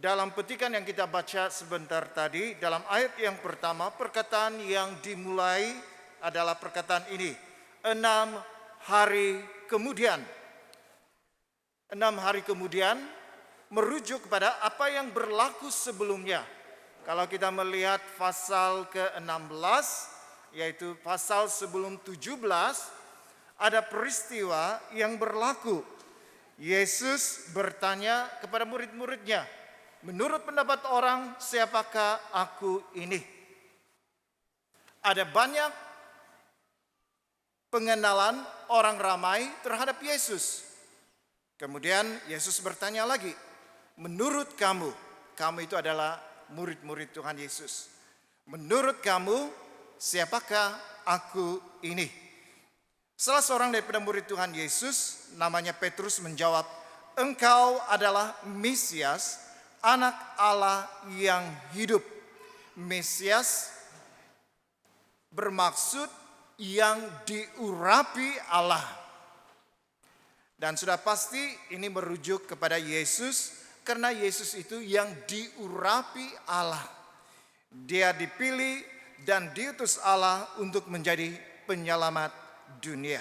dalam petikan yang kita baca sebentar tadi, dalam ayat yang pertama, perkataan yang dimulai adalah perkataan ini. 6 hari kemudian. 6 hari kemudian merujuk kepada apa yang berlaku sebelumnya. Kalau kita melihat pasal ke-16, yaitu pasal sebelum 17, ada peristiwa yang berlaku. Yesus bertanya kepada murid-muridnya, menurut pendapat orang, siapakah aku ini? Ada banyak pengenalan orang ramai terhadap Yesus. Kemudian Yesus bertanya lagi, menurut kamu itu adalah murid-murid Tuhan Yesus. Menurut kamu, siapakah aku ini? Salah seorang daripada murid Tuhan Yesus, namanya Petrus, menjawab, engkau adalah Mesias, anak Allah yang hidup. Mesias bermaksud yang diurapi Allah. Dan sudah pasti ini merujuk kepada Yesus, karena Yesus itu yang diurapi Allah. Dia dipilih dan diutus Allah untuk menjadi penyelamat dunia.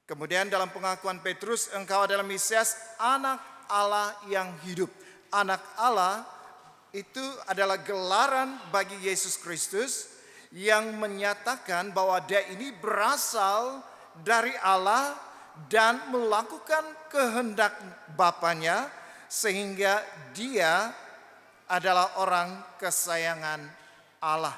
Kemudian dalam pengakuan Petrus, engkau adalah Mesias, anak Allah yang hidup. Anak Allah itu adalah gelaran bagi Yesus Kristus yang menyatakan bahwa dia ini berasal dari Allah dan melakukan kehendak Bapanya, sehingga dia adalah orang kesayangan Allah.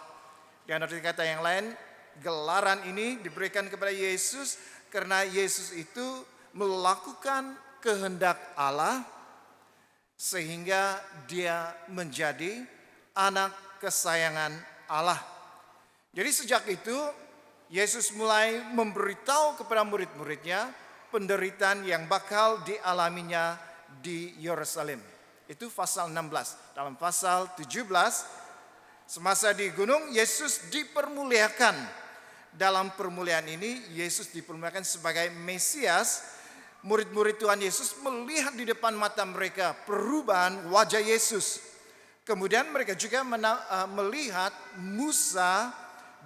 Dan arti kata yang lain, gelaran ini diberikan kepada Yesus karena Yesus itu melakukan kehendak Allah sehingga dia menjadi anak kesayangan Allah. Jadi sejak itu Yesus mulai memberitahu kepada murid-muridnya penderitaan yang bakal dialaminya di Yerusalem. Itu pasal 16. Dalam pasal 17, semasa di gunung Yesus dipermuliakan. Dalam permuliaan ini Yesus dipermuliakan sebagai Mesias. Murid-murid Tuhan Yesus melihat di depan mata mereka perubahan wajah Yesus. Kemudian mereka juga melihat Musa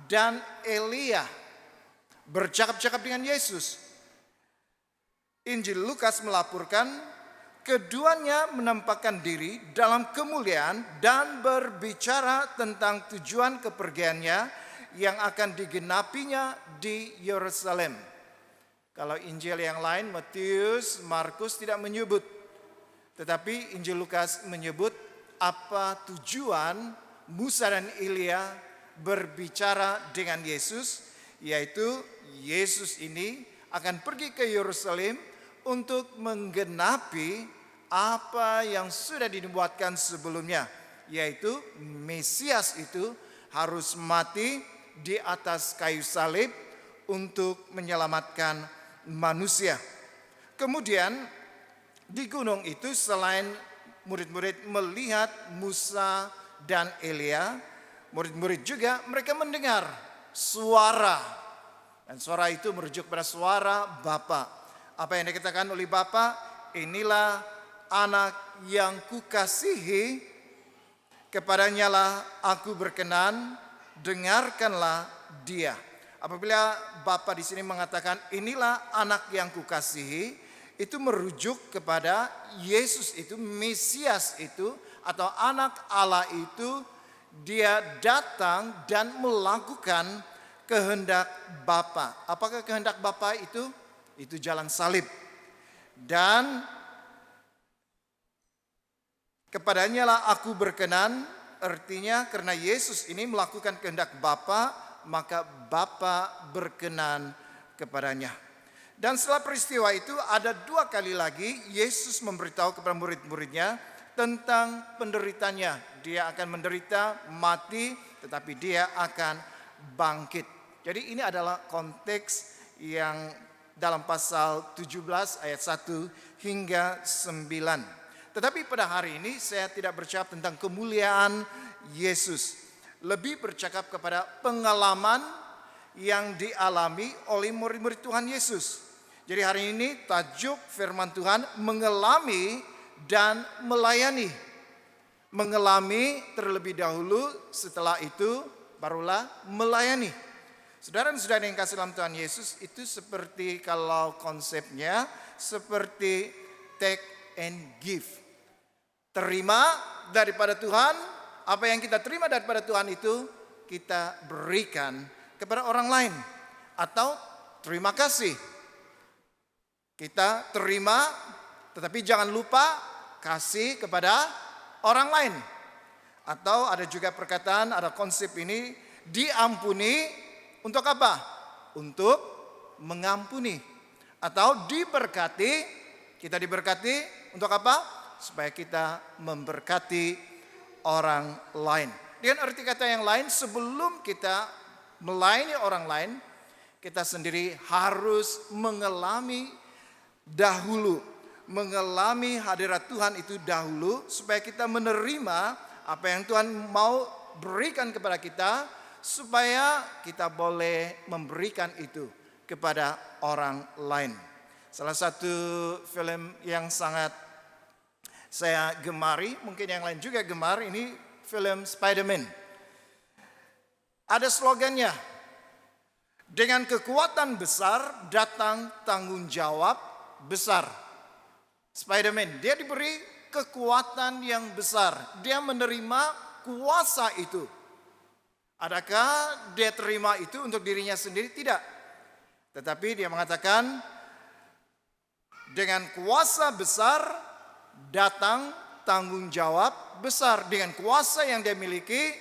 dan Elia bercakap-cakap dengan Yesus. Injil Lukas melaporkan keduanya menampakkan diri dalam kemuliaan dan berbicara tentang tujuan kepergiannya yang akan digenapinya di Yerusalem. Kalau Injil yang lain, Matius, Markus tidak menyebut. Tetapi Injil Lukas menyebut apa tujuan Musa dan Elia berbicara dengan Yesus, yaitu Yesus ini akan pergi ke Yerusalem untuk menggenapi apa yang sudah dinubuatkan sebelumnya, yaitu Mesias itu harus mati di atas kayu salib untuk menyelamatkan manusia. Kemudian di gunung itu selain murid-murid melihat Musa dan Elia, murid-murid juga mereka mendengar suara. Dan suara itu merujuk pada suara Bapa. Apa yang dikatakan oleh Bapa, inilah anak yang kukasihi, kepadanya lah aku berkenan, dengarkanlah dia. Apabila Bapa di sini mengatakan inilah anak yang kukasihi, itu merujuk kepada Yesus itu, Mesias itu, atau anak Allah itu, dia datang dan melakukan kehendak Bapa. Apakah kehendak Bapa itu? Itu jalan salib. Dan kepadanya lah aku berkenan, artinya karena Yesus ini melakukan kehendak Bapa, maka Bapa berkenan kepadanya. Dan setelah peristiwa itu ada 2 kali lagi Yesus memberitahu kepada murid-muridnya tentang penderitaannya. Dia akan menderita, mati, tetapi dia akan bangkit. Jadi ini adalah konteks yang dalam pasal 17 ayat 1 hingga 9. Tetapi pada hari ini saya tidak bercakap tentang kemuliaan Yesus. Lebih bercakap kepada pengalaman yang dialami oleh murid-murid Tuhan Yesus. Jadi hari ini tajuk firman Tuhan mengalami dan melayani. mengalami terlebih dahulu, setelah itu barulah melayani. Saudara-saudara yang kasih dalam Tuhan Yesus, itu seperti kalau konsepnya seperti take and give. Terima daripada Tuhan, apa yang kita terima daripada Tuhan itu kita berikan kepada orang lain. Atau terima kasih. Kita terima, tetapi jangan lupa kasih kepada orang lain. Atau ada juga perkataan, ada konsep ini, diampuni untuk apa? Untuk mengampuni. Atau diberkati, kita diberkati untuk apa? Supaya kita memberkati orang lain. Dengan arti kata yang lain, sebelum kita melayani orang lain, kita sendiri harus mengalami dahulu. Mengalami hadirat Tuhan itu dahulu, supaya kita menerima apa yang Tuhan mau berikan kepada kita, supaya kita boleh memberikan itu kepada orang lain. Salah satu film yang sangat saya gemari, mungkin yang lain juga gemar, ini film Spider-Man. Ada slogannya, dengan kekuatan besar datang tanggung jawab besar. Spider-Man, dia diberi kekuatan yang besar. Dia menerima kuasa itu. Adakah dia terima itu untuk dirinya sendiri? Tidak. Tetapi dia mengatakan, dengan kuasa besar datang tanggung jawab besar. Dengan kuasa yang dia miliki,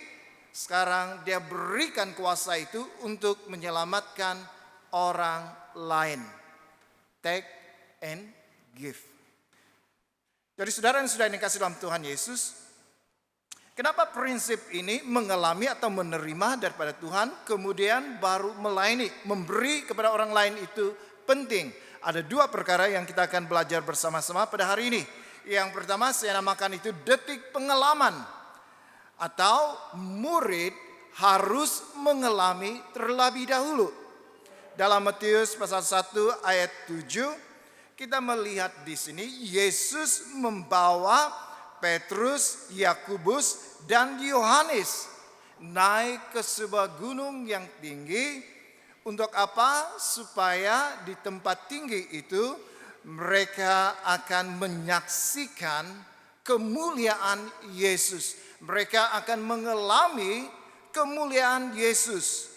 sekarang dia berikan kuasa itu untuk menyelamatkan orang lain. Take and give. Jadi saudara yang sudah dikasih dalam Tuhan Yesus, kenapa prinsip ini mengalami atau menerima daripada Tuhan, kemudian baru melayani, memberi kepada orang lain itu penting. Ada dua perkara yang kita akan belajar bersama-sama pada hari ini. Yang pertama saya namakan itu detik pengalaman. Atau murid harus mengalami terlebih dahulu. Dalam Matius pasal 1 ayat 7, kita melihat di sini Yesus membawa Petrus, Yakobus, dan Yohanes naik ke sebuah gunung yang tinggi. Untuk apa? Supaya di tempat tinggi itu mereka akan menyaksikan kemuliaan Yesus. Mereka akan mengalami kemuliaan Yesus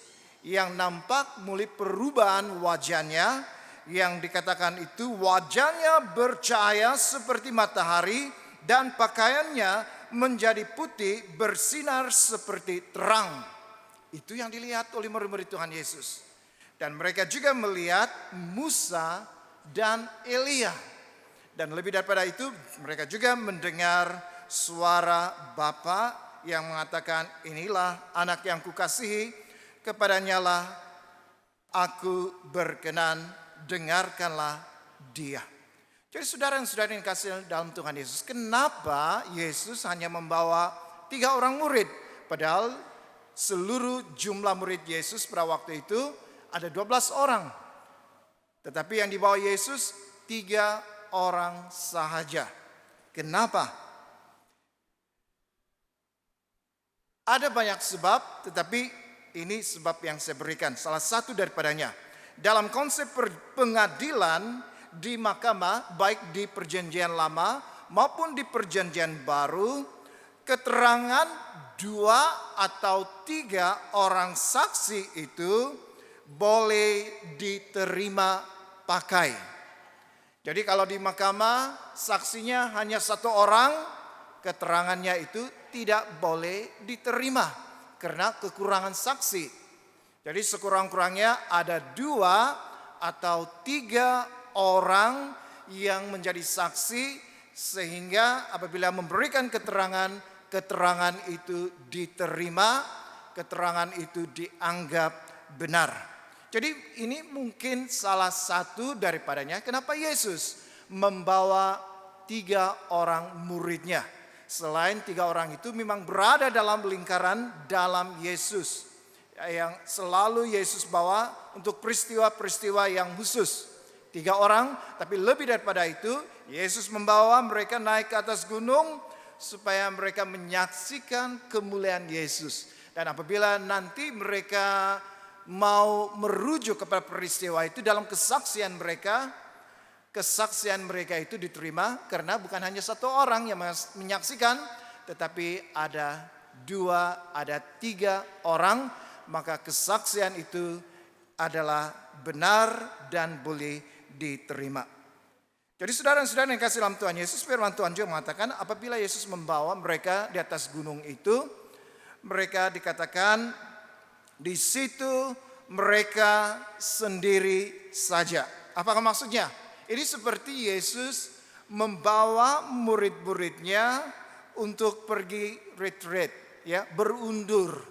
yang nampak mulai perubahan wajahnya, yang dikatakan itu wajahnya bercahaya seperti matahari dan pakaiannya menjadi putih bersinar seperti terang. Itu yang dilihat oleh murid-murid Tuhan Yesus. Dan mereka juga melihat Musa dan Elia. Dan lebih daripada itu, mereka juga mendengar suara Bapa yang mengatakan, inilah anak yang kukasihi, kepadanya lah aku berkenan, dengarkanlah dia. Jadi saudara-saudara yang kasih dalam Tuhan Yesus, kenapa Yesus hanya membawa 3 orang murid? Padahal seluruh jumlah murid Yesus pada waktu itu ada 12 orang. Tetapi yang dibawa Yesus 3 orang sahaja. Kenapa? Ada banyak sebab, tetapi ini sebab yang saya berikan. Salah satu daripadanya. Dalam konsep pengadilan di mahkamah, baik di perjanjian lama maupun di perjanjian baru, keterangan 2 atau 3 orang saksi itu boleh diterima pakai. Jadi kalau di mahkamah saksinya hanya 1 orang, keterangannya itu tidak boleh diterima karena kekurangan saksi. Jadi sekurang-kurangnya ada 2 atau 3 orang yang menjadi saksi, sehingga apabila memberikan keterangan, keterangan itu diterima, keterangan itu dianggap benar. Jadi ini mungkin salah satu daripadanya kenapa Yesus membawa 3 orang muridnya. Selain 3 orang itu memang berada dalam lingkaran dalam Yesus, yang selalu Yesus bawa untuk peristiwa-peristiwa yang khusus. 3 orang, tapi lebih daripada itu, Yesus membawa mereka naik ke atas gunung supaya mereka menyaksikan kemuliaan Yesus. Dan apabila nanti mereka mau merujuk kepada peristiwa itu dalam kesaksian mereka itu diterima karena bukan hanya satu orang yang menyaksikan, tetapi ada 2, ada 3 orang, maka kesaksian itu adalah benar dan boleh diterima. Jadi saudara-saudara yang kasih dalam Tuhan Yesus, firman Tuhan juga mengatakan apabila Yesus membawa mereka di atas gunung itu, mereka dikatakan di situ mereka sendiri saja. Apakah maksudnya? Ini seperti Yesus membawa murid-muridnya untuk pergi retreat, ya, berundur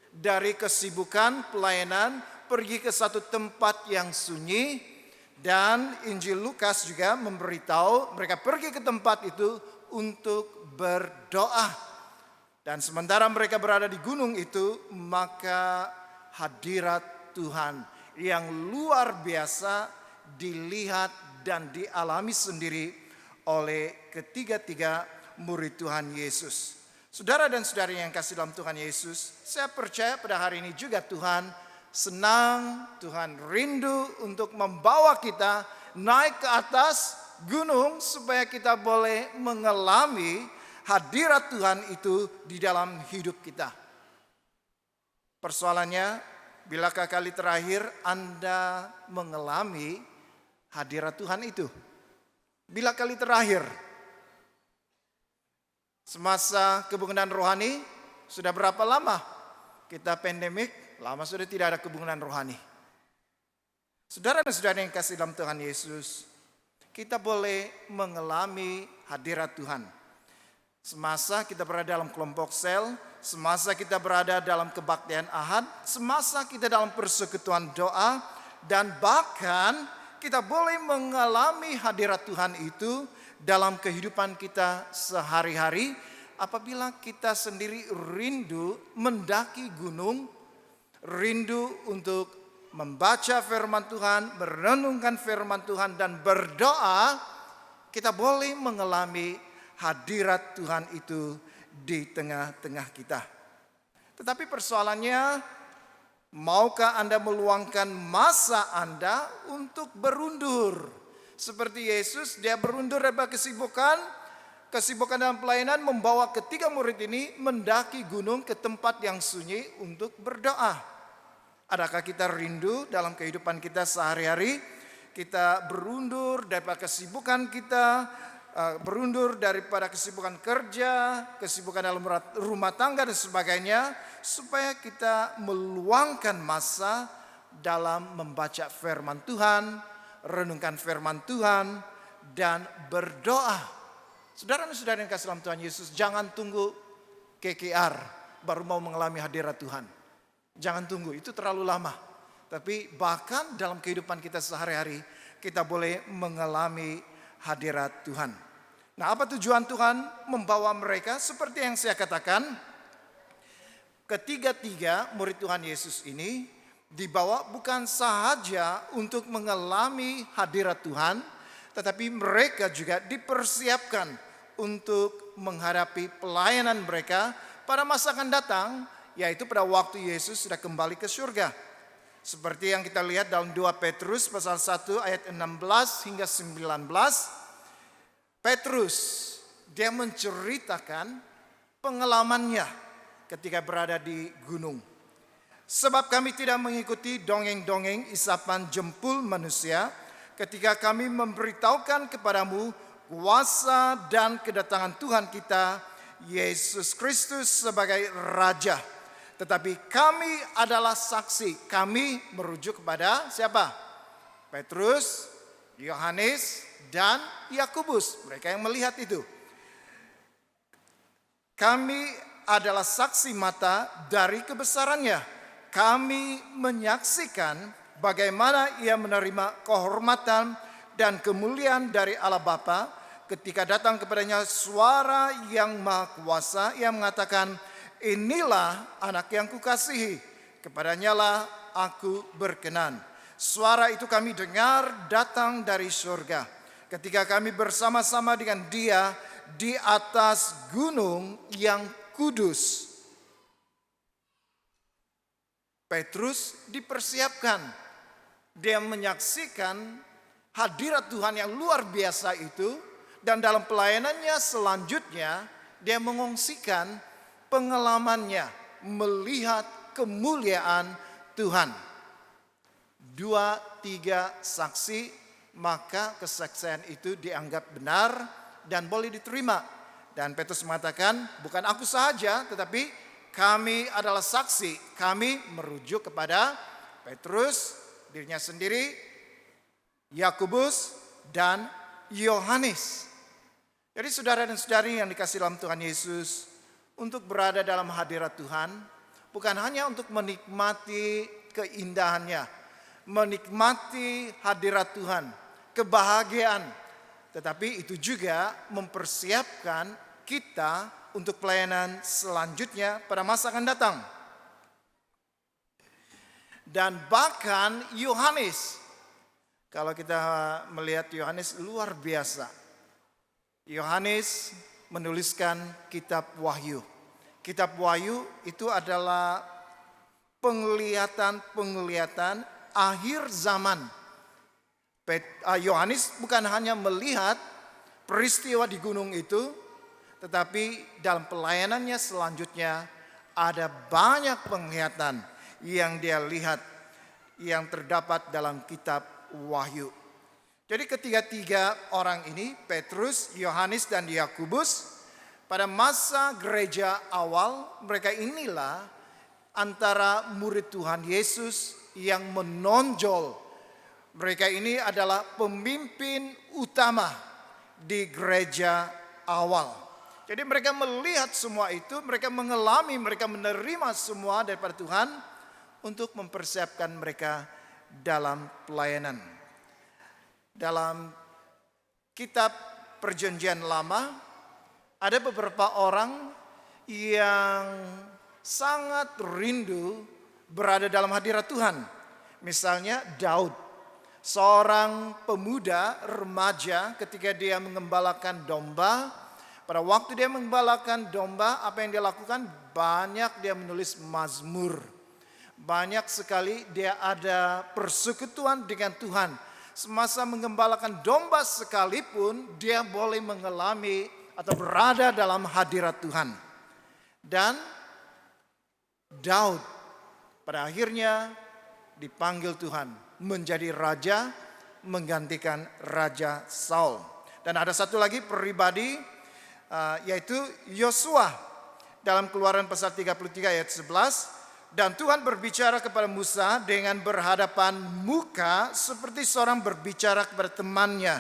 dari kesibukan pelayanan, pergi ke satu tempat yang sunyi. Dan Injil Lukas juga memberitahu mereka pergi ke tempat itu untuk berdoa. Dan sementara mereka berada di gunung itu, maka hadirat Tuhan yang luar biasa dilihat dan dialami sendiri oleh ketiga-tiga murid Tuhan Yesus. Saudara dan saudari yang kasih dalam Tuhan Yesus, saya percaya pada hari ini juga Tuhan senang, Tuhan rindu untuk membawa kita naik ke atas gunung supaya kita boleh mengalami hadirat Tuhan itu di dalam hidup kita. Persoalannya, bilakah kali terakhir Anda mengalami hadirat Tuhan itu? Bila kali terakhir? Semasa kebangunan rohani, sudah berapa lama kita pandemik? Lama sudah tidak ada kebangunan rohani. Saudara dan saudara yang kasih dalam Tuhan Yesus, kita boleh mengalami hadirat Tuhan. Semasa kita berada dalam kelompok sel, semasa kita berada dalam kebaktian ahad, semasa kita dalam persekutuan doa, dan bahkan kita boleh mengalami hadirat Tuhan itu dalam kehidupan kita sehari-hari apabila kita sendiri rindu mendaki gunung, rindu untuk membaca firman Tuhan, merenungkan firman Tuhan dan berdoa, kita boleh mengalami hadirat Tuhan itu di tengah-tengah kita. Tetapi persoalannya, maukah Anda meluangkan masa Anda untuk berundur? Seperti Yesus, dia berundur dari kesibukan dalam pelayanan, membawa ketiga murid ini mendaki gunung ke tempat yang sunyi untuk berdoa. Adakah kita rindu dalam kehidupan kita sehari-hari? Kita berundur daripada kesibukan kita, berundur daripada kesibukan kerja, kesibukan dalam rumah tangga dan sebagainya, supaya kita meluangkan masa dalam membaca firman Tuhan, renungkan firman Tuhan, dan berdoa. Saudara dan saudara yang kasih dalam Tuhan Yesus, jangan tunggu KKR baru mau mengalami hadirat Tuhan. Jangan tunggu, itu terlalu lama. Tapi bahkan dalam kehidupan kita sehari-hari, kita boleh mengalami hadirat Tuhan. Nah, apa tujuan Tuhan membawa mereka? Seperti yang saya katakan, ketiga-tiga murid Tuhan Yesus ini dibawa bukan sahaja untuk mengalami hadirat Tuhan, tetapi mereka juga dipersiapkan untuk menghadapi pelayanan mereka pada masa akan datang, yaitu pada waktu Yesus sudah kembali ke surga. Seperti yang kita lihat dalam 2 Petrus pasal 1 ayat 16 hingga 19. Petrus, dia menceritakan pengalamannya ketika berada di gunung. Sebab kami tidak mengikuti dongeng-dongeng isapan jempul manusia ketika kami memberitahukan kepadamu kuasa dan kedatangan Tuhan kita, Yesus Kristus sebagai Raja. Tetapi kami adalah saksi. Kami merujuk kepada siapa? Petrus, Yohanes, dan Yakobus. Mereka yang melihat itu. Kami adalah saksi mata dari kebesarannya. Kami menyaksikan bagaimana ia menerima kehormatan dan kemuliaan dari Allah Bapa ketika datang kepadanya suara yang maha kuasa yang mengatakan, inilah anak yang kukasihi, kepadanya lah aku berkenan. Suara itu kami dengar datang dari surga ketika kami bersama-sama dengan dia di atas gunung yang kudus. Petrus dipersiapkan. Dia menyaksikan hadirat Tuhan yang luar biasa itu, dan dalam pelayanannya selanjutnya dia mengungsikan pengalamannya melihat kemuliaan Tuhan. 2-3 saksi, maka kesaksian itu dianggap benar dan boleh diterima. Dan Petrus mengatakan, bukan aku saja, tetapi kami adalah saksi. Kami merujuk kepada Petrus, dirinya sendiri, Yakobus, dan Yohanes. Jadi saudara dan saudari yang dikasihi dalam Tuhan Yesus, untuk berada dalam hadirat Tuhan bukan hanya untuk menikmati keindahannya, menikmati hadirat Tuhan, kebahagiaan, tetapi itu juga mempersiapkan kita untuk pelayanan selanjutnya pada masa akan datang. Dan bahkan Yohanes, kalau kita melihat Yohanes luar biasa. Yohanes menuliskan kitab Wahyu. Kitab Wahyu itu adalah penglihatan akhir zaman. Yohanes bukan hanya melihat peristiwa di gunung itu, tetapi dalam pelayanannya selanjutnya ada banyak penglihatan yang dia lihat yang terdapat dalam kitab Wahyu. Jadi ketiga-tiga orang ini, Petrus, Yohanes, dan Yakobus, pada masa gereja awal, mereka inilah antara murid Tuhan Yesus yang menonjol. Mereka ini adalah pemimpin utama di gereja awal. Jadi mereka melihat semua itu, mereka mengalami, mereka menerima semua daripada Tuhan untuk mempersiapkan mereka dalam pelayanan. Dalam kitab Perjanjian Lama, ada beberapa orang yang sangat rindu berada dalam hadirat Tuhan. Misalnya Daud, seorang pemuda remaja ketika dia mengembalakan domba. Pada waktu dia mengembalakan domba, apa yang dia lakukan? Banyak dia menulis mazmur. Banyak sekali dia ada persekutuan dengan Tuhan. Semasa mengembalakan domba sekalipun, dia boleh mengalami atau berada dalam hadirat Tuhan. Dan Daud pada akhirnya dipanggil Tuhan menjadi raja, menggantikan Raja Saul. Dan ada satu lagi pribadi, yaitu Yosua. Dalam Keluaran pasal 33 ayat 11, dan Tuhan berbicara kepada Musa dengan berhadapan muka seperti seorang berbicara kepada temannya.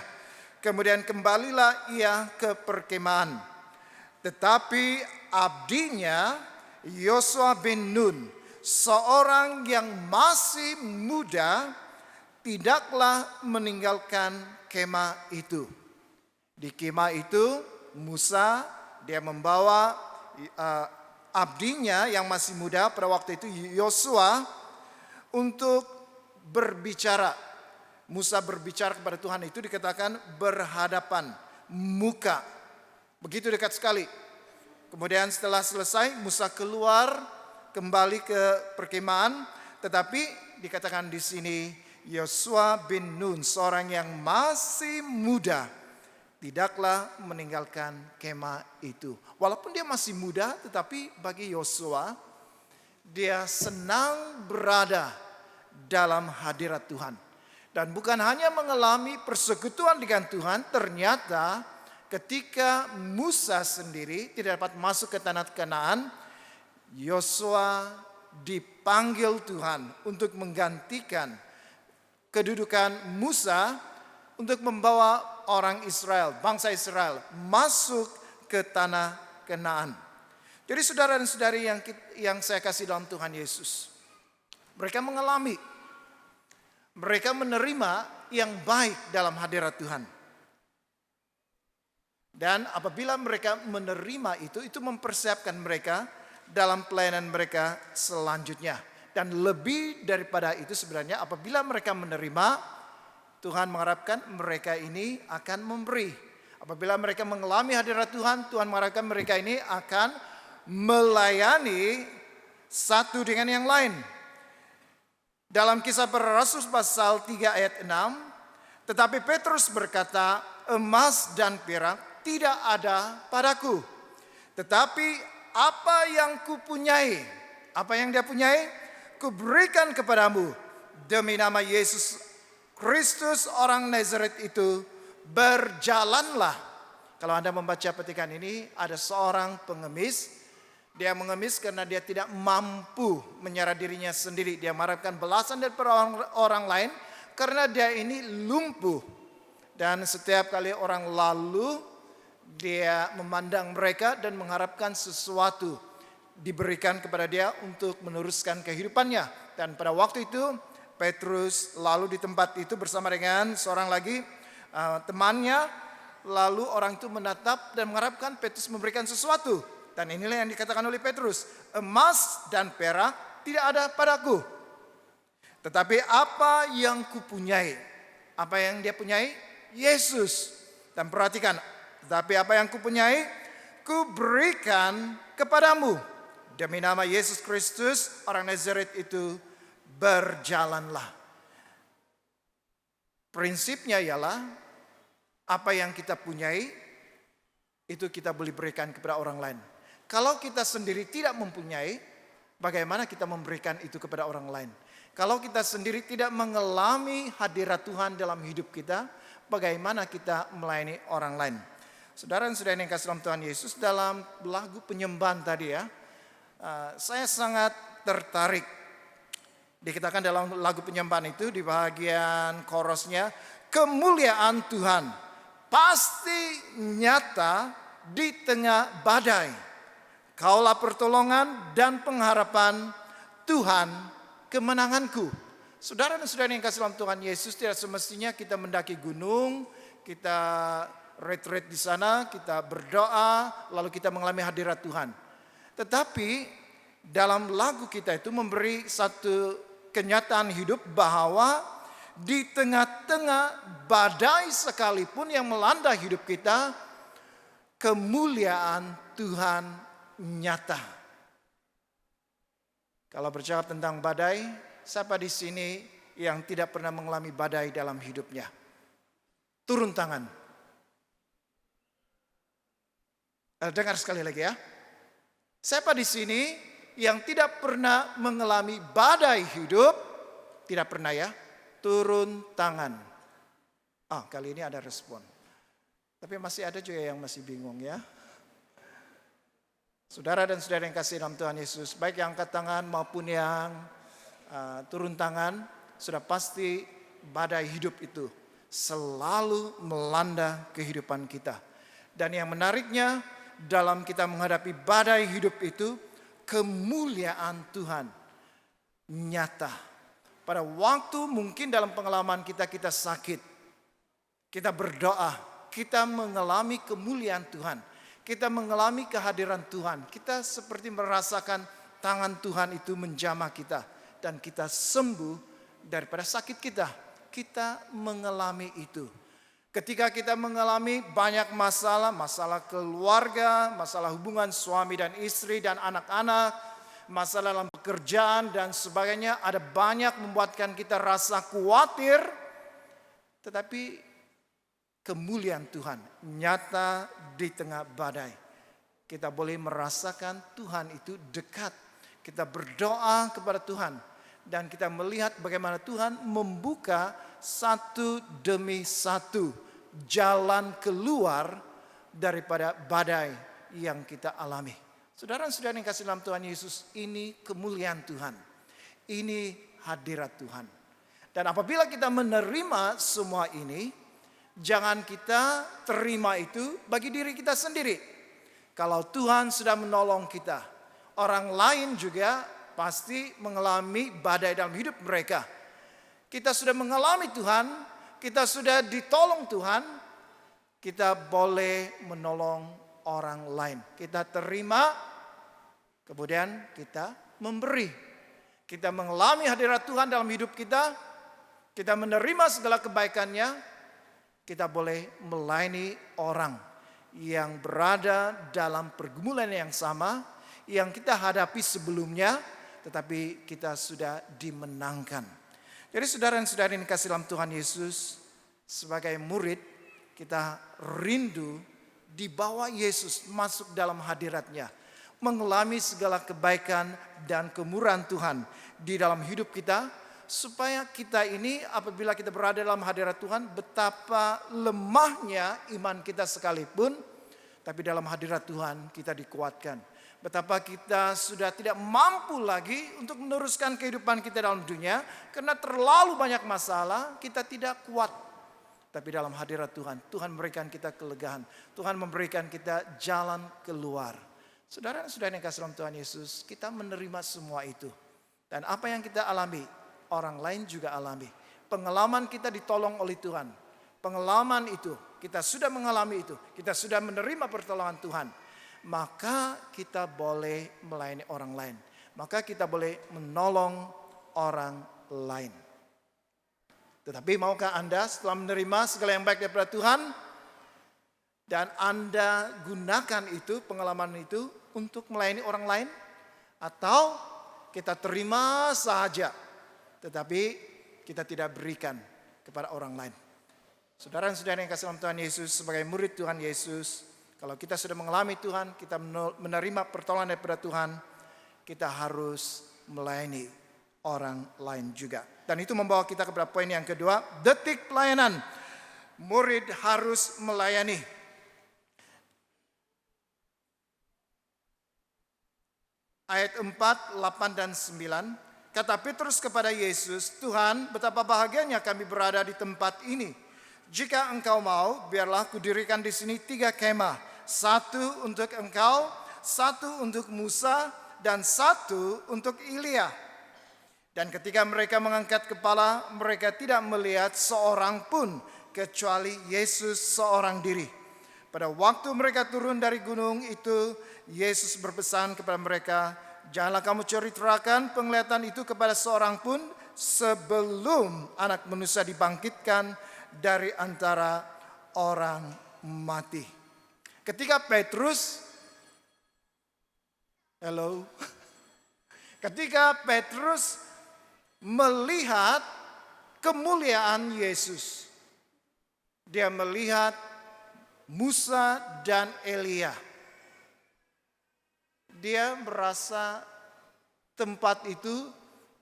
Kemudian kembalilah ia ke perkemahan. Tetapi abdinya Yosua bin Nun, seorang yang masih muda, tidaklah meninggalkan kemah itu. Di kemah itu Musa dia membawa abdinya yang masih muda pada waktu itu Yosua untuk berbicara. Musa berbicara kepada Tuhan itu dikatakan berhadapan muka. Begitu dekat sekali. Kemudian setelah selesai Musa keluar kembali ke perkemahan, tetapi dikatakan di sini Yosua bin Nun, seorang yang masih muda, tidaklah meninggalkan kemah itu. Walaupun dia masih muda, tetapi bagi Yosua, dia senang berada dalam hadirat Tuhan. Dan bukan hanya mengalami persekutuan dengan Tuhan, ternyata ketika Musa sendiri tidak dapat masuk ke tanah Kanaan, Yosua dipanggil Tuhan untuk menggantikan kedudukan Musa untuk membawa orang Israel, bangsa Israel masuk ke tanah Kanaan. Jadi saudara dan saudari yang saya kasih dalam Tuhan Yesus, mereka mengalami, mereka menerima yang baik dalam hadirat Tuhan. Dan apabila mereka menerima itu mempersiapkan mereka dalam pelayanan mereka selanjutnya. Dan lebih daripada itu sebenarnya apabila mereka menerima, Tuhan mengharapkan mereka ini akan memberi, Apabila mereka mengalami hadirat Tuhan, Tuhan mengharapkan mereka ini akan melayani satu dengan yang lain. Dalam Kisah Para Rasul pasal 3 ayat 6, tetapi Petrus berkata, emas dan perak tidak ada padaku. Tetapi apa yang kupunyai, apa yang dia punyai, kuberikan kepadamu. Demi nama Yesus Kristus orang Nazaret itu, berjalanlah. Kalau Anda membaca petikan ini, ada seorang pengemis. Dia mengemis karena dia tidak mampu menyerah dirinya sendiri. Dia mengharapkan belasan dari orang lain karena dia ini lumpuh. Dan setiap kali orang lalu, dia memandang mereka dan mengharapkan sesuatu diberikan kepada dia untuk meneruskan kehidupannya. Dan pada waktu itu Petrus lalu di tempat itu bersama dengan seorang lagi temannya. Lalu orang itu menatap dan mengharapkan Petrus memberikan sesuatu. Dan inilah yang dikatakan oleh Petrus, emas dan perak tidak ada padaku. Tetapi apa yang kupunyai, apa yang dia punyai? Yesus. Dan perhatikan, tetapi apa yang kupunyai, kuberikan kepadamu. Demi nama Yesus Kristus, orang Nazaret itu, berjalanlah. Prinsipnya ialah, apa yang kita punyai, itu kita boleh berikan kepada orang lain. Kalau kita sendiri tidak mempunyai, bagaimana kita memberikan itu kepada orang lain? Kalau kita sendiri tidak mengalami hadirat Tuhan dalam hidup kita, bagaimana kita melayani orang lain? Saudara dan saudari yang kasih dalam Tuhan Yesus, dalam lagu penyembahan tadi ya, saya sangat tertarik. Dikatakan dalam lagu penyembahan itu di bagian korosnya, kemuliaan Tuhan pasti nyata di tengah badai. Kaulah pertolongan dan pengharapan Tuhan kemenanganku. Saudara dan saudari yang kasih dalam Tuhan Yesus, tidak semestinya kita mendaki gunung, kita retreat di sana, kita berdoa, lalu kita mengalami hadirat Tuhan. Tetapi dalam lagu kita itu memberi satu kenyataan hidup bahwa di tengah-tengah badai sekalipun yang melanda hidup kita, kemuliaan Tuhan nyata. Kalau bercakap tentang badai, siapa di sini yang tidak pernah mengalami badai dalam hidupnya? Turun tangan. Dengar sekali lagi ya. Siapa di sini yang tidak pernah mengalami badai hidup? Tidak pernah ya? Turun tangan. Kali ini ada respon. Tapi masih ada juga yang masih bingung ya. Saudara dan saudara yang kasih dalam Tuhan Yesus, baik yang angkat tangan maupun yang turun tangan, sudah pasti badai hidup itu selalu melanda kehidupan kita. Dan yang menariknya, dalam kita menghadapi badai hidup itu, kemuliaan Tuhan nyata. Pada waktu mungkin dalam pengalaman kita sakit, kita berdoa, kita mengalami kemuliaan Tuhan. Kita mengalami kehadiran Tuhan. Kita seperti merasakan tangan Tuhan itu menjamah kita. Dan kita sembuh daripada sakit kita. Kita mengalami itu. Ketika kita mengalami banyak masalah, masalah keluarga, masalah hubungan suami dan istri dan anak-anak, masalah dalam pekerjaan dan sebagainya, ada banyak membuatkan kita rasa khawatir. Tetapi kemuliaan Tuhan nyata di tengah badai. Kita boleh merasakan Tuhan itu dekat. Kita berdoa kepada Tuhan. Dan kita melihat bagaimana Tuhan membuka satu demi satu jalan keluar daripada badai yang kita alami. Saudara-saudara yang kasih dalam Tuhan Yesus, ini kemuliaan Tuhan. Ini hadirat Tuhan. Dan apabila kita menerima semua ini, jangan kita terima itu bagi diri kita sendiri. Kalau Tuhan sudah menolong kita, orang lain juga pasti mengalami badai dalam hidup mereka. Kita sudah mengalami Tuhan, kita sudah ditolong Tuhan, kita boleh menolong orang lain. Kita terima, kemudian kita memberi. Kita mengalami hadirat Tuhan dalam hidup kita, kita menerima segala kebaikannya, kita boleh melayani orang yang berada dalam pergumulan yang sama, yang kita hadapi sebelumnya, tetapi kita sudah dimenangkan. Jadi saudara dan saudari yang kasih dalam Tuhan Yesus, sebagai murid kita rindu dibawa Yesus masuk dalam hadiratnya, mengalami segala kebaikan dan kemurahan Tuhan di dalam hidup kita, supaya kita ini apabila kita berada dalam hadirat Tuhan, betapa lemahnya iman kita sekalipun, tapi dalam hadirat Tuhan kita dikuatkan. Betapa kita sudah tidak mampu lagi untuk meneruskan kehidupan kita dalam dunia, karena terlalu banyak masalah, kita tidak kuat. Tapi dalam hadirat Tuhan, Tuhan memberikan kita kelegaan. Tuhan memberikan kita jalan keluar. Saudara-saudara yang kasih dalam Tuhan Yesus, kita menerima semua itu. Dan apa yang kita alami, orang lain juga alami. Pengalaman kita ditolong oleh Tuhan. Pengalaman itu, kita sudah mengalami itu. Kita sudah menerima pertolongan Tuhan. Maka kita boleh melayani orang lain. Maka kita boleh menolong orang lain. Tetapi maukah Anda setelah menerima segala yang baik daripada Tuhan, dan Anda gunakan itu, pengalaman itu untuk melayani orang lain? Atau kita terima saja, tetapi kita tidak berikan kepada orang lain? Saudara dan saudara yang kasih dalam Tuhan Yesus, sebagai murid Tuhan Yesus, kalau kita sudah mengalami Tuhan, kita menerima pertolongan daripada Tuhan, kita harus melayani orang lain juga. Dan itu membawa kita kepada poin yang kedua, detik pelayanan. Murid harus melayani. Ayat 4, 8 dan 9. Kata Petrus kepada Yesus, Tuhan, betapa bahagianya kami berada di tempat ini. Jika engkau mau, biarlah kudirikan di sini 3 kemah. 1 untuk engkau, 1 untuk Musa, dan 1 untuk Elia. Dan ketika mereka mengangkat kepala, mereka tidak melihat seorang pun, kecuali Yesus seorang diri. Pada waktu mereka turun dari gunung itu, Yesus berpesan kepada mereka, janganlah kamu ceritakan penglihatan itu kepada seorang pun, sebelum Anak Manusia dibangkitkan dari antara orang mati. Ketika Petrus melihat kemuliaan Yesus, dia melihat Musa dan Elia. Dia merasa tempat itu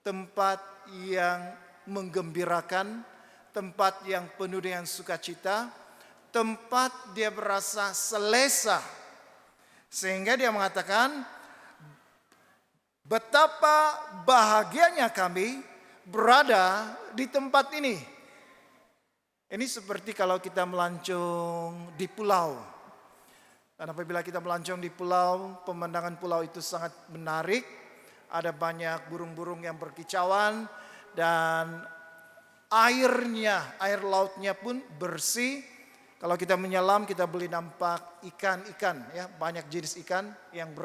tempat yang menggembirakan, tempat yang penuh dengan sukacita, tempat dia merasa selesa. Sehingga dia mengatakan, betapa bahagianya kami berada di tempat ini. Ini seperti kalau kita melancong di pulau. Dan apabila kita melancong di pulau, pemandangan pulau itu sangat menarik. Ada banyak burung-burung yang berkicauan, dan air lautnya pun bersih. Kalau kita menyelam, kita boleh nampak ikan-ikan, ya, banyak jenis ikan yang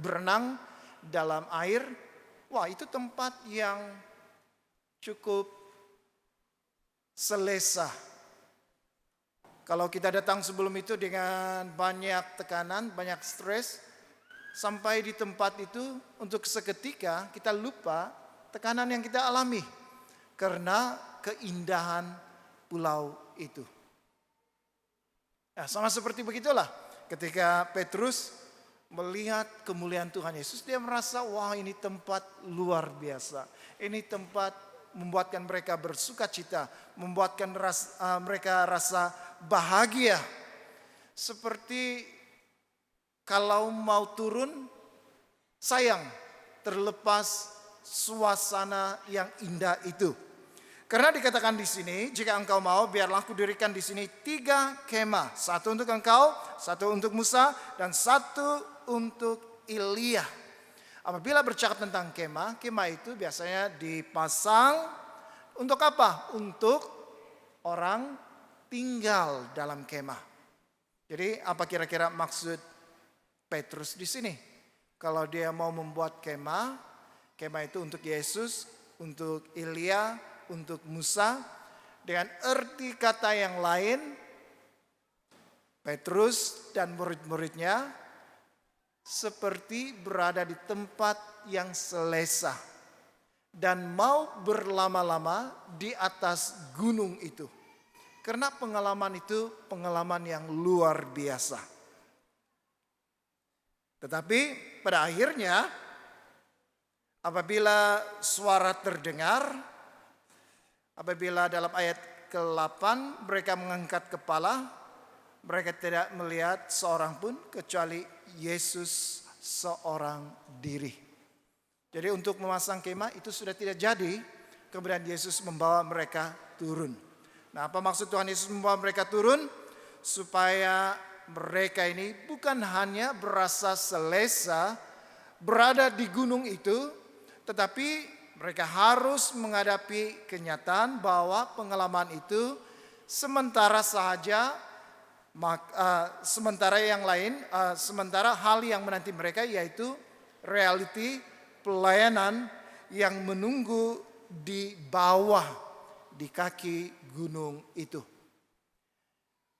berenang dalam air. Wah, itu tempat yang cukup selesa. Kalau kita datang sebelum itu dengan banyak tekanan, banyak stres, sampai di tempat itu untuk seketika kita lupa tekanan yang kita alami karena keindahan pulau itu. Nah, sama seperti begitulah ketika Petrus melihat kemuliaan Tuhan Yesus, dia merasa, wah, ini tempat luar biasa. Ini tempat membuatkan mereka bersukacita, membuatkan mereka rasa bahagia. Seperti kalau mau turun, sayang terlepas suasana yang indah itu. Karena dikatakan di sini, jika engkau mau, biarlah kudirikan di sini 3 kemah. 1 untuk engkau, 1 untuk Musa, dan 1 untuk Elia. Apabila bercakap tentang kemah itu biasanya dipasang untuk apa? Untuk orang tinggal dalam kemah. Jadi apa kira-kira maksud Petrus di sini? Kalau dia mau membuat kemah itu untuk Yesus, untuk Elia, untuk Musa. Dengan arti kata yang lain, Petrus dan murid-muridnya seperti berada di tempat yang selesa dan mau berlama-lama di atas gunung itu. Karena pengalaman itu pengalaman yang luar biasa. Tetapi pada akhirnya apabila suara terdengar, apabila dalam ayat ke-8 mereka mengangkat kepala, mereka tidak melihat seorang pun kecuali Yesus seorang diri. Jadi untuk memasang kemah itu sudah tidak jadi. Kemudian Yesus membawa mereka turun. Nah, apa maksud Tuhan Yesus membawa mereka turun? Supaya mereka ini bukan hanya berasa selesa berada di gunung itu, tetapi mereka harus menghadapi kenyataan bahwa pengalaman itu sementara saja. Sementara yang lain, sementara hal yang menanti mereka yaitu reality pelayanan yang menunggu di bawah di kaki gunung itu.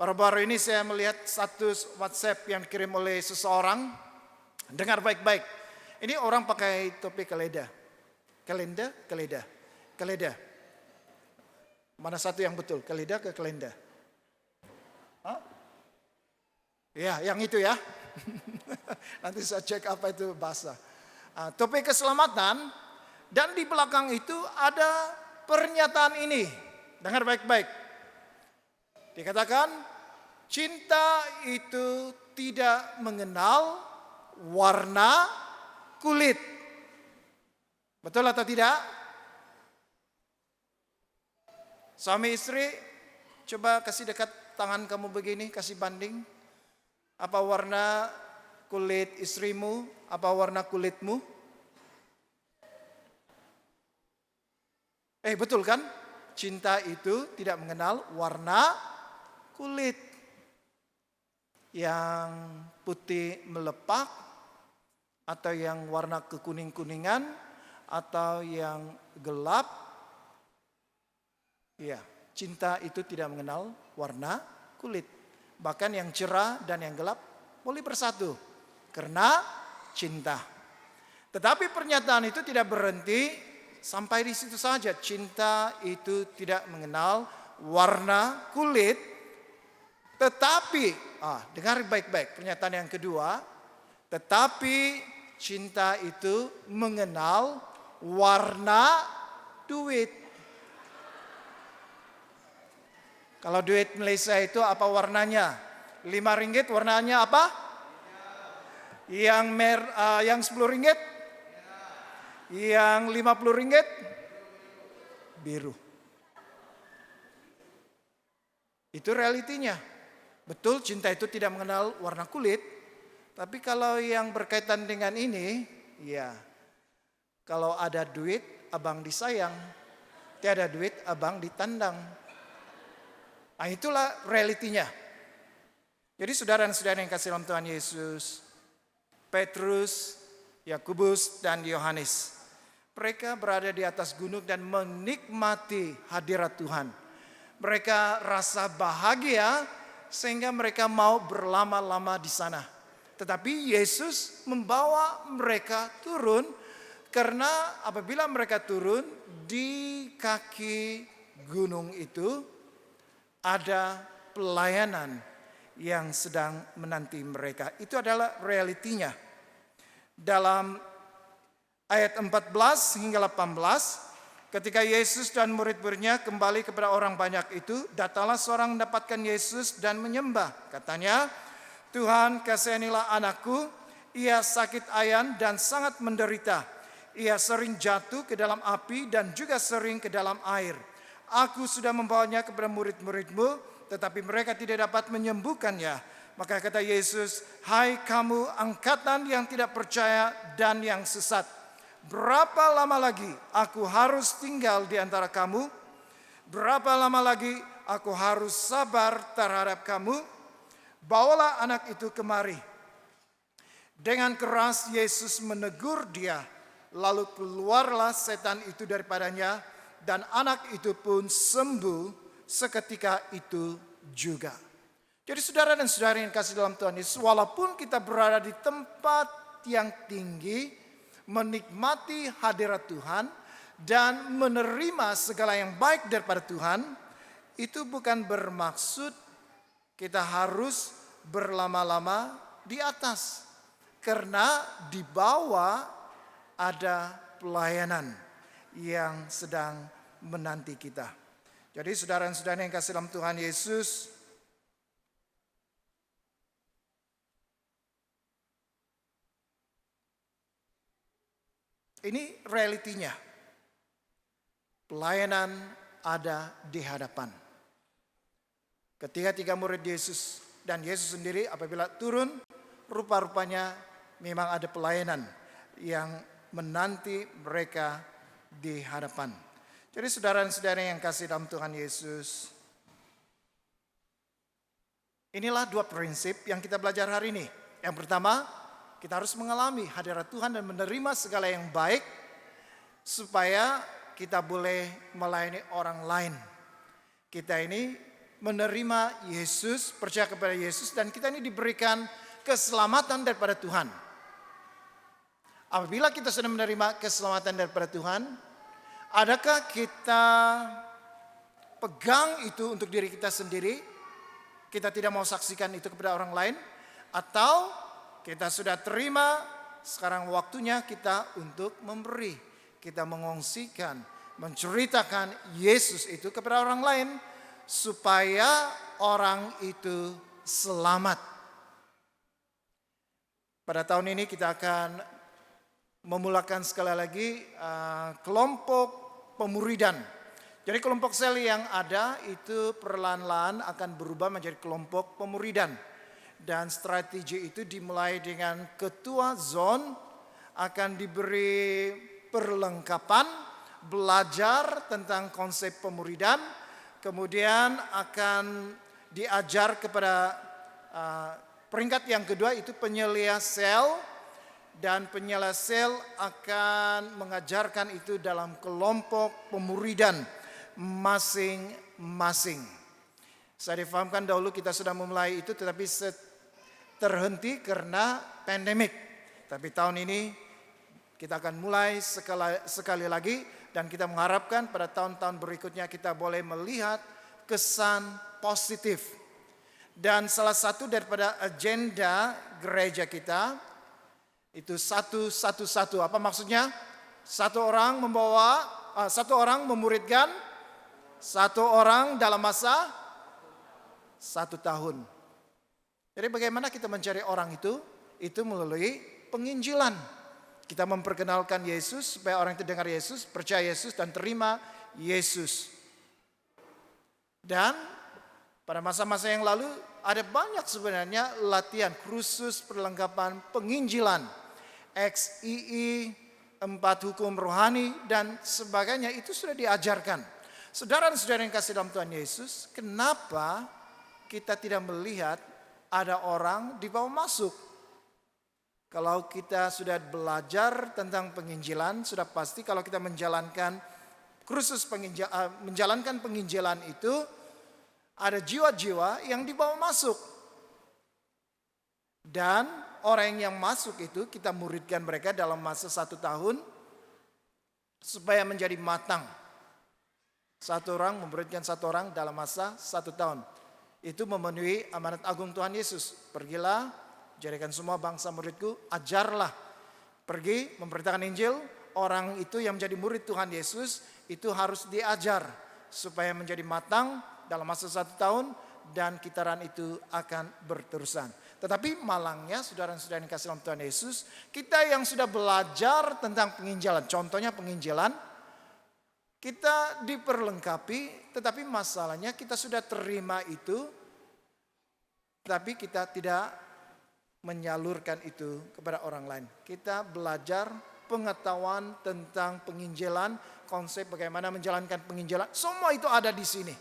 Baru-baru ini saya melihat status WhatsApp yang dikirim oleh seseorang. Dengar baik-baik. Ini orang pakai topi keleda. Keleda. Mana satu yang betul? Keleda ke kelenda? Hah? Ya, yang itu ya. Nanti saya cek apa itu bahasa. Topik keselamatan. Dan di belakang itu ada pernyataan ini. Dengar baik-baik. Dikatakan, cinta itu tidak mengenal warna kulit. Betul atau tidak? Suami istri, coba kasih dekat tangan kamu begini, kasih banding. Apa warna kulit istrimu? Apa warna kulitmu? Betul kan? Cinta itu tidak mengenal warna kulit. Yang putih melepak, atau yang warna kekuning-kuningan, atau yang gelap. Ya, cinta itu tidak mengenal warna kulit. Bahkan yang cerah dan yang gelap boleh bersatu karena cinta. Tetapi pernyataan itu tidak berhenti sampai di situ saja. Cinta itu tidak mengenal warna kulit. Tetapi, dengar baik-baik pernyataan yang kedua. Tetapi cinta itu mengenal warna duit. Kalau duit Malaysia itu apa warnanya? 5 ringgit warnanya apa? Yang 10 ringgit? Yang 50 ringgit? Biru. Itu realitinya. Betul, cinta itu tidak mengenal warna kulit. Tapi kalau yang berkaitan dengan ini, ya, kalau ada duit, abang disayang. Tiada duit, abang ditandang. Nah, itulah realitinya. Jadi saudara dan saudara yang kasih dalam Tuhan Yesus, Petrus, Yakobus, dan Yohanes, mereka berada di atas gunung dan menikmati hadirat Tuhan. Mereka rasa bahagia sehingga mereka mau berlama-lama di sana. Tetapi Yesus membawa mereka turun karena apabila mereka turun di kaki gunung itu, ada pelayanan yang sedang menanti mereka. Itu adalah realitinya. Dalam ayat 14 hingga 18, ketika Yesus dan murid-muridnya kembali kepada orang banyak itu, datanglah seorang mendapatkan Yesus dan menyembah. Katanya, Tuhan, kasihanilah anakku, ia sakit ayan dan sangat menderita. Ia sering jatuh ke dalam api dan juga sering ke dalam air. Aku sudah membawanya kepada murid-muridmu, tetapi mereka tidak dapat menyembuhkannya. Maka kata Yesus, hai kamu angkatan yang tidak percaya dan yang sesat. Berapa lama lagi aku harus tinggal di antara kamu? Berapa lama lagi aku harus sabar terhadap kamu? Bawalah anak itu kemari. Dengan keras Yesus menegur dia. Lalu keluarlah setan itu daripadanya. Dan anak itu pun sembuh seketika itu juga. Jadi saudara dan saudari yang kasih dalam Tuhan Yesus, walaupun kita berada di tempat yang tinggi, menikmati hadirat Tuhan, dan menerima segala yang baik daripada Tuhan, itu bukan bermaksud kita harus berlama-lama di atas. Karena di bawah ada pelayanan yang sedang menanti kita. Jadi saudara dan saudari yang kasih dalam Tuhan Yesus, ini realitinya. Pelayanan ada di hadapan. Ketika 3 murid Yesus dan Yesus sendiri apabila turun, rupa-rupanya memang ada pelayanan yang menanti mereka di hadapan. Jadi saudara dan saudara yang kasih dalam Tuhan Yesus, inilah 2 prinsip yang kita belajar hari ini. Yang pertama, kita harus mengalami hadirat Tuhan dan menerima segala yang baik supaya kita boleh melayani orang lain. Kita ini menerima Yesus, percaya kepada Yesus, dan kita ini diberikan keselamatan daripada Tuhan. Apabila kita sudah menerima keselamatan daripada Tuhan, adakah kita pegang itu untuk diri kita sendiri? Kita tidak mau saksikan itu kepada orang lain? Atau kita sudah terima, sekarang waktunya kita untuk memberi. Kita mengongsikan, menceritakan Yesus itu kepada orang lain supaya orang itu selamat. Pada tahun ini kita akan memulakan sekali lagi kelompok pemuridan. Jadi kelompok sel yang ada itu perlahan-lahan akan berubah menjadi kelompok pemuridan. Dan strategi itu dimulai dengan ketua zone akan diberi perlengkapan, belajar tentang konsep pemuridan, kemudian akan diajar kepada peringkat yang kedua itu penyelia sel, dan penyelia sel akan mengajarkan itu dalam kelompok pemuridan masing-masing. Saya difahamkan dahulu kita sudah memulai itu tetapi terhenti karena pandemik. Tapi tahun ini kita akan mulai sekali lagi dan kita mengharapkan pada tahun-tahun berikutnya kita boleh melihat kesan positif. Dan salah satu daripada agenda gereja kita itu satu. Apa maksudnya? Satu orang memuridkan satu orang dalam masa 1 tahun. Jadi bagaimana kita mencari orang itu? Itu melalui penginjilan. Kita memperkenalkan Yesus supaya orang itu dengar Yesus, percaya Yesus dan terima Yesus. Dan pada masa-masa yang lalu ada banyak sebenarnya latihan khusus perlengkapan penginjilan. XII, 4 hukum rohani dan sebagainya itu sudah diajarkan. Saudara dan saudara yang kasih dalam Tuhan Yesus, kenapa kita tidak melihat ada orang dibawa masuk? Kalau kita sudah belajar tentang penginjilan, sudah pasti kalau kita menjalankan menjalankan penginjilan itu, ada jiwa-jiwa yang dibawa masuk. Dan orang yang masuk itu kita muridkan mereka dalam masa 1 tahun supaya menjadi matang. 1 orang memuridkan 1 orang dalam masa 1 tahun. Itu memenuhi amanat agung Tuhan Yesus. Pergilah, jadikan semua bangsa muridku, ajarlah. Pergi memberitakan Injil, orang itu yang menjadi murid Tuhan Yesus itu harus diajar supaya menjadi matang dalam masa 1 tahun dan kitaran itu akan berterusan. Tetapi malangnya saudara-saudara yang kasih dalam Tuhan Yesus, kita yang sudah belajar tentang penginjilan, contohnya penginjilan, kita diperlengkapi, tetapi masalahnya kita sudah terima itu, tapi kita tidak menyalurkan itu kepada orang lain. Kita belajar pengetahuan tentang penginjilan, konsep bagaimana menjalankan penginjilan, semua itu ada di sini.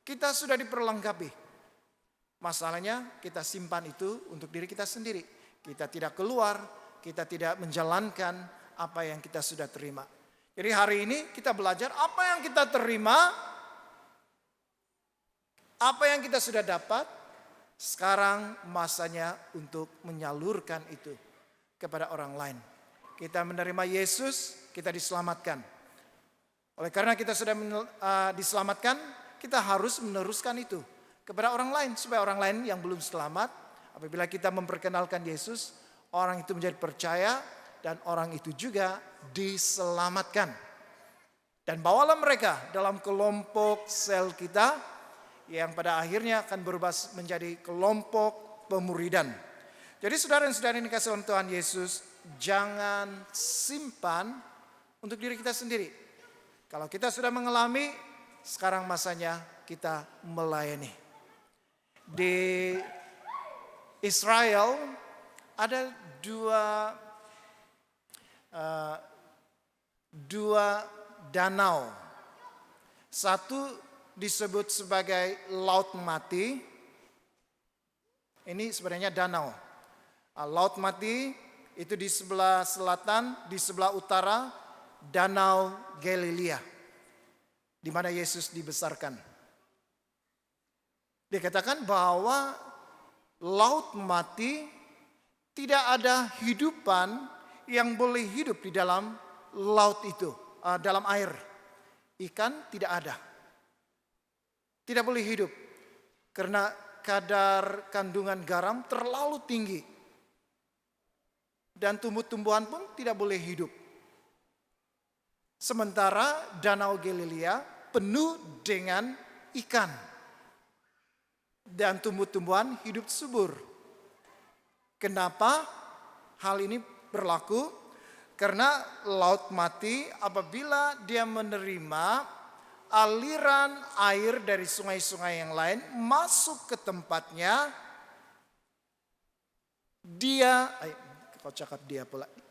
Kita sudah diperlengkapi. Masalahnya kita simpan itu untuk diri kita sendiri. Kita tidak keluar, kita tidak menjalankan apa yang kita sudah terima. Jadi hari ini kita belajar apa yang kita terima, apa yang kita sudah dapat, Sekarang masanya untuk menyalurkan itu kepada orang lain. Kita menerima Yesus, kita diselamatkan. Oleh karena kita sudah diselamatkan, kita harus meneruskan itu kepada orang lain. Supaya orang lain yang belum selamat, apabila kita memperkenalkan Yesus, orang itu menjadi percaya dan orang itu juga diselamatkan. Dan bawalah mereka dalam kelompok sel kita yang pada akhirnya akan berubah menjadi kelompok pemuridan. Jadi saudara dan saudari yang dikasihi oleh Tuhan Yesus, jangan simpan untuk diri kita sendiri. Kalau kita sudah mengalami, sekarang masanya kita melayani. Di Israel ada dua danau. Satu disebut sebagai Laut Mati. Ini sebenarnya danau. Laut Mati itu di sebelah selatan, di sebelah utara Danau Galilea, di mana Yesus dibesarkan. Dikatakan bahwa Laut Mati tidak ada hidupan yang boleh hidup di dalam laut itu, dalam air. Ikan tidak ada. Tidak boleh hidup karena kadar kandungan garam terlalu tinggi. Dan tumbuh-tumbuhan pun tidak boleh hidup. Sementara Danau Galilea penuh dengan ikan. Dan tumbuh-tumbuhan hidup subur. Kenapa hal ini berlaku? Karena Laut Mati apabila dia menerima aliran air dari sungai-sungai yang lain masuk ke tempatnya,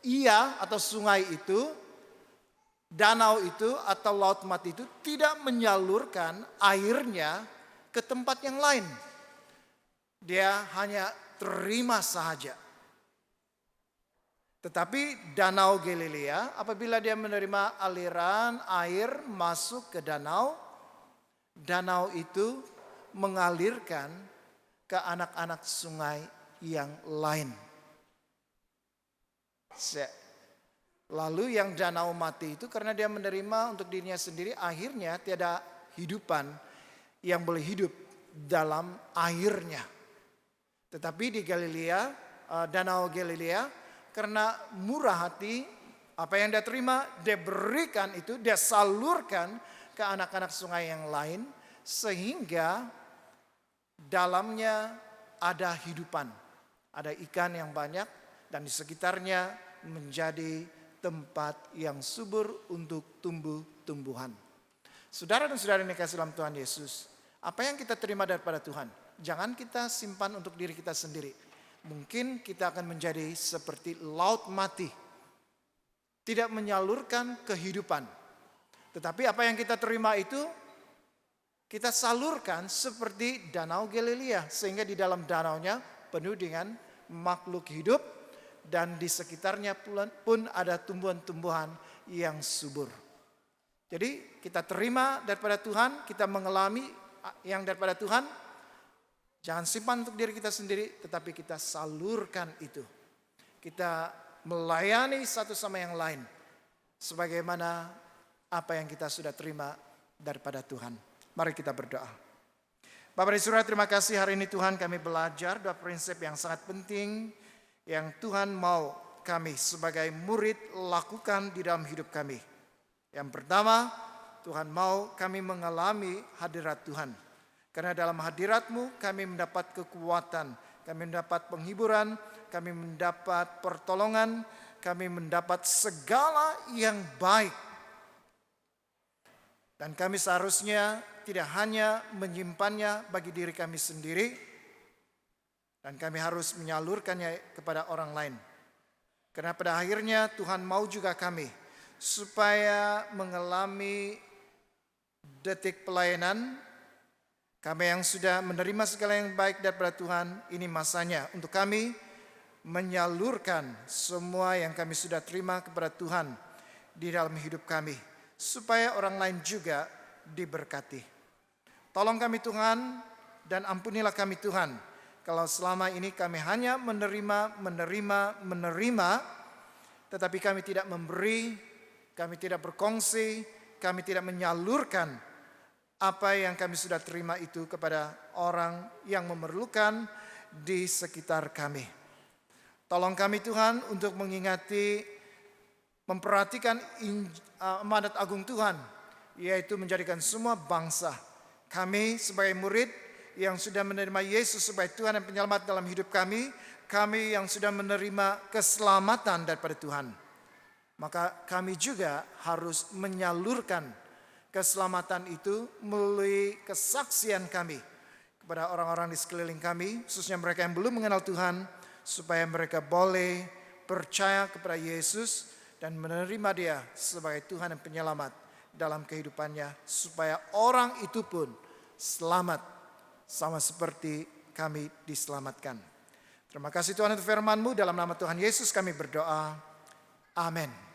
ia atau sungai itu, danau itu atau Laut Mati itu tidak menyalurkan airnya ke tempat yang lain. Dia hanya terima saja. Tetapi Danau Galilea, apabila dia menerima aliran air masuk ke danau, danau itu mengalirkan ke anak-anak sungai yang lain. Lalu yang Danau Mati itu karena dia menerima untuk dirinya sendiri, akhirnya tiada hidupan yang boleh hidup dalam airnya. Tetapi di Galilea, Danau Galilea, karena murah hati, apa yang dia terima, dia berikan itu, dia salurkan ke anak-anak sungai yang lain, sehingga dalamnya ada hidupan, ada ikan yang banyak, dan di sekitarnya menjadi tempat yang subur untuk tumbuh-tumbuhan. Saudara dan saudari yang dikasihi dalam Tuhan Yesus, apa yang kita terima daripada Tuhan, jangan kita simpan untuk diri kita sendiri. Mungkin kita akan menjadi seperti Laut Mati, tidak menyalurkan kehidupan. Tetapi apa yang kita terima itu kita salurkan seperti Danau Galilea, sehingga di dalam danaunya penuh dengan makhluk hidup dan di sekitarnya pun ada tumbuhan-tumbuhan yang subur. Jadi kita terima daripada Tuhan, kita mengalami yang daripada Tuhan. Jangan simpan untuk diri kita sendiri, tetapi kita salurkan itu. Kita melayani satu sama yang lain, sebagaimana apa yang kita sudah terima daripada Tuhan. Mari kita berdoa. Bapak di surga, terima kasih hari ini Tuhan kami belajar dua prinsip yang sangat penting, yang Tuhan mau kami sebagai murid lakukan di dalam hidup kami. Yang pertama, Tuhan mau kami mengalami hadirat Tuhan. Karena dalam hadirat-Mu kami mendapat kekuatan, kami mendapat penghiburan, kami mendapat pertolongan, kami mendapat segala yang baik. Dan kami seharusnya tidak hanya menyimpannya bagi diri kami sendiri, dan kami harus menyalurkannya kepada orang lain. Karena pada akhirnya Tuhan mau juga kami supaya mengalami detik pelayanan. Kami yang sudah menerima segala yang baik daripada Tuhan, ini masanya untuk kami menyalurkan semua yang kami sudah terima kepada Tuhan di dalam hidup kami, supaya orang lain juga diberkati. Tolong kami Tuhan, dan ampunilah kami Tuhan, kalau selama ini kami hanya menerima, tetapi kami tidak memberi, kami tidak berkongsi, kami tidak menyalurkan apa yang kami sudah terima itu kepada orang yang memerlukan di sekitar kami. Tolong kami Tuhan untuk mengingati, memperhatikan amanat agung Tuhan, yaitu menjadikan semua bangsa kami sebagai murid yang sudah menerima Yesus sebagai Tuhan dan Penyelamat dalam hidup kami yang sudah menerima keselamatan daripada Tuhan. Maka kami juga harus menyalurkan keselamatan itu melalui kesaksian kami kepada orang-orang di sekeliling kami, khususnya mereka yang belum mengenal Tuhan, supaya mereka boleh percaya kepada Yesus dan menerima Dia sebagai Tuhan dan Penyelamat dalam kehidupannya, supaya orang itu pun selamat sama seperti kami diselamatkan. Terima kasih Tuhan untuk firman-Mu, dalam nama Tuhan Yesus kami berdoa. Amin.